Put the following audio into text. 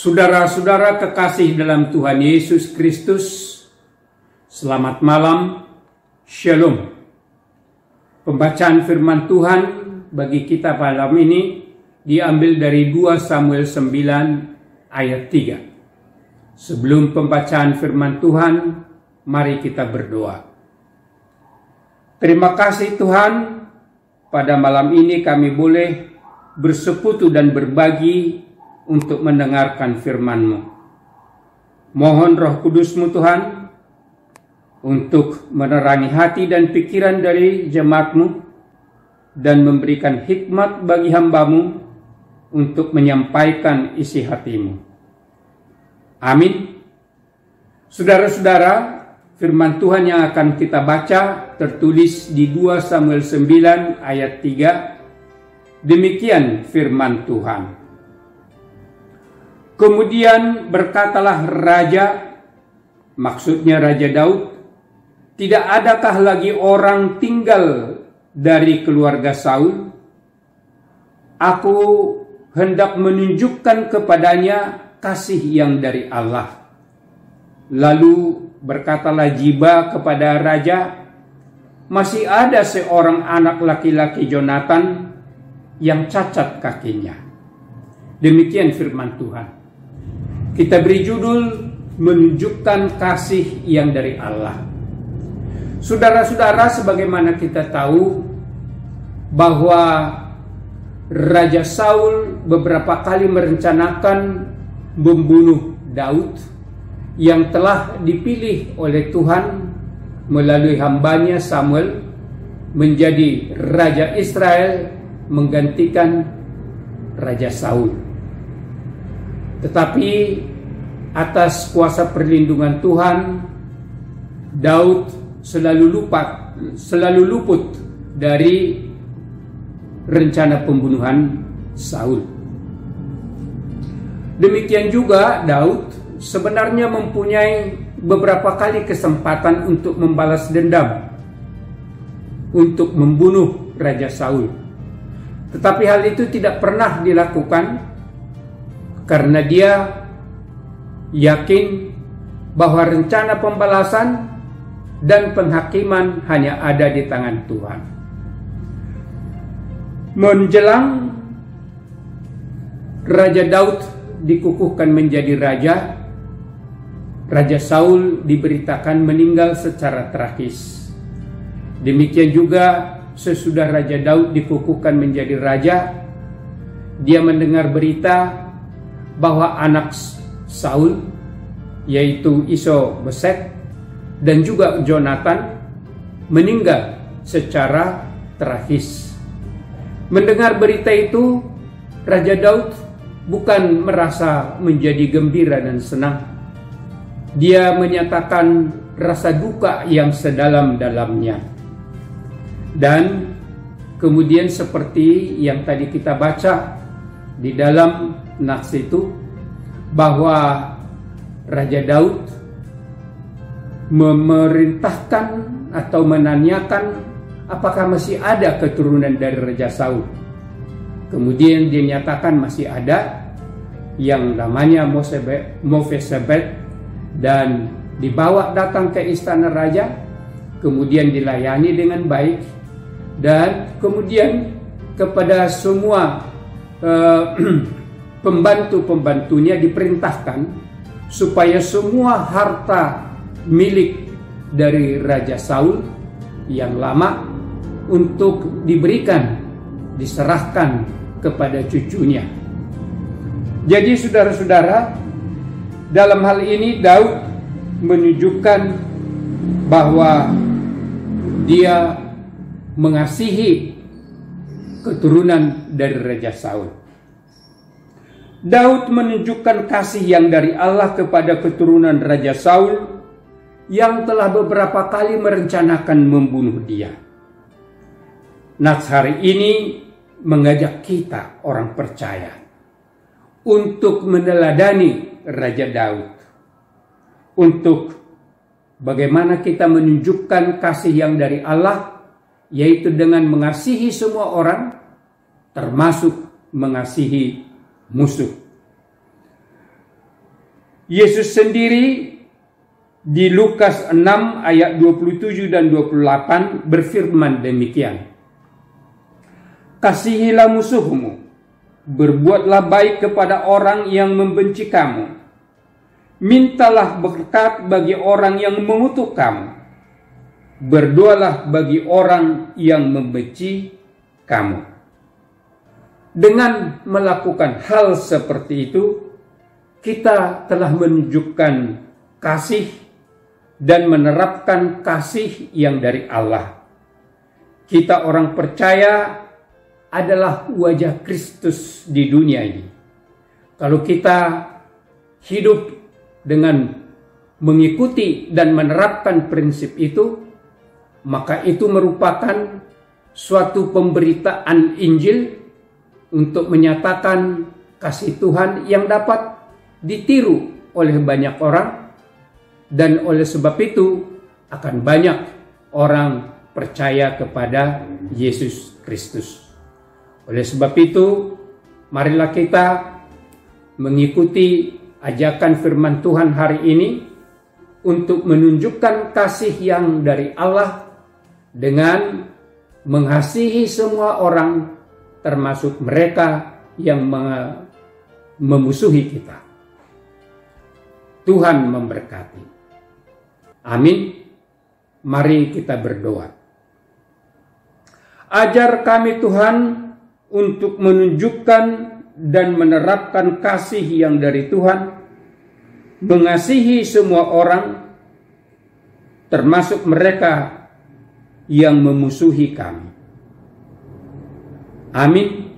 Saudara-saudara kekasih dalam Tuhan Yesus Kristus, selamat malam, Shalom. Pembacaan firman Tuhan bagi kita malam ini diambil dari 2 Samuel 9 ayat 3. Sebelum pembacaan firman Tuhan, mari kita berdoa. Terima kasih Tuhan, pada malam ini kami boleh bersekutu dan berbagi untuk mendengarkan firman-Mu. Mohon Roh Kudus-Mu Tuhan untuk menerangi hati dan pikiran dari jemaat-Mu dan memberikan hikmat bagi hamba-Mu untuk menyampaikan isi hati-Mu. Amin. Saudara-saudara, firman Tuhan yang akan kita baca tertulis di 2 Samuel 9 ayat 3. Demikian firman Tuhan. Kemudian berkatalah raja, maksudnya Raja Daud, tidak adakah lagi orang tinggal dari keluarga Saul? Aku hendak menunjukkan kepadanya kasih yang dari Allah. Lalu berkatalah Ziba kepada raja, masih ada seorang anak laki-laki Jonathan yang cacat kakinya. Demikian firman Tuhan. Kita beri judul menunjukkan kasih yang dari Allah. Saudara-saudara, sebagaimana kita tahu bahwa Raja Saul beberapa kali merencanakan membunuh Daud yang telah dipilih oleh Tuhan melalui hambanya Samuel menjadi Raja Israel menggantikan Raja Saul. Tetapi atas kuasa perlindungan Tuhan, Daud selalu luput dari rencana pembunuhan Saul. Demikian juga Daud sebenarnya mempunyai beberapa kali kesempatan untuk membalas dendam, untuk membunuh Raja Saul. Tetapi hal itu tidak pernah dilakukan karena dia yakin bahwa rencana pembalasan dan penghakiman hanya ada di tangan Tuhan. Menjelang Raja Daud dikukuhkan menjadi raja, Raja Saul diberitakan meninggal secara tragis. Demikian juga sesudah Raja Daud dikukuhkan menjadi raja, dia mendengar berita bahwa anak Saul, yaitu Iso-Beset dan juga Jonathan, meninggal secara tragis. Mendengar berita itu, Raja Daud bukan merasa menjadi gembira dan senang. Dia menyatakan rasa duka yang sedalam-dalamnya. Dan kemudian seperti yang tadi kita baca di dalam nats itu, bahwa Raja Daud memerintahkan atau menanyakan apakah masih ada keturunan dari Raja Saul. Kemudian dia nyatakan masih ada, yang namanya Mefiboshet, dan dibawa datang ke istana raja, kemudian dilayani dengan baik, dan kemudian kepada semua pembantu-pembantunya diperintahkan supaya semua harta milik dari Raja Saul yang lama untuk diserahkan kepada cucunya. Jadi saudara-saudara, dalam hal ini Daud menunjukkan bahwa dia mengasihi keturunan dari Raja Saul. Daud menunjukkan kasih yang dari Allah kepada keturunan Raja Saul yang telah beberapa kali merencanakan membunuh dia. Nats hari ini mengajak kita orang percaya untuk meneladani Raja Daud, untuk bagaimana kita menunjukkan kasih yang dari Allah, yaitu dengan mengasihi semua orang, termasuk mengasihi musuh. Yesus sendiri di Lukas 6 ayat 27 dan 28 berfirman demikian. Kasihilah musuhmu, berbuatlah baik kepada orang yang membenci kamu, mintalah berkat bagi orang yang mengutuk kamu, berdoalah bagi orang yang membenci kamu. Dengan melakukan hal seperti itu, kita telah menunjukkan kasih dan menerapkan kasih yang dari Allah. Kita orang percaya adalah wajah Kristus di dunia ini. Kalau kita hidup dengan mengikuti dan menerapkan prinsip itu, maka itu merupakan suatu pemberitaan Injil untuk menyatakan kasih Tuhan yang dapat ditiru oleh banyak orang, dan oleh sebab itu akan banyak orang percaya kepada Yesus Kristus. Oleh sebab itu, marilah kita mengikuti ajakan firman Tuhan hari ini untuk menunjukkan kasih yang dari Allah dengan mengasihi semua orang, termasuk mereka yang memusuhi kita. Tuhan memberkati. Amin. Mari kita berdoa. Ajar kami Tuhan untuk menunjukkan dan menerapkan kasih yang dari Tuhan, mengasihi semua orang, termasuk mereka yang memusuhi kami. Amin.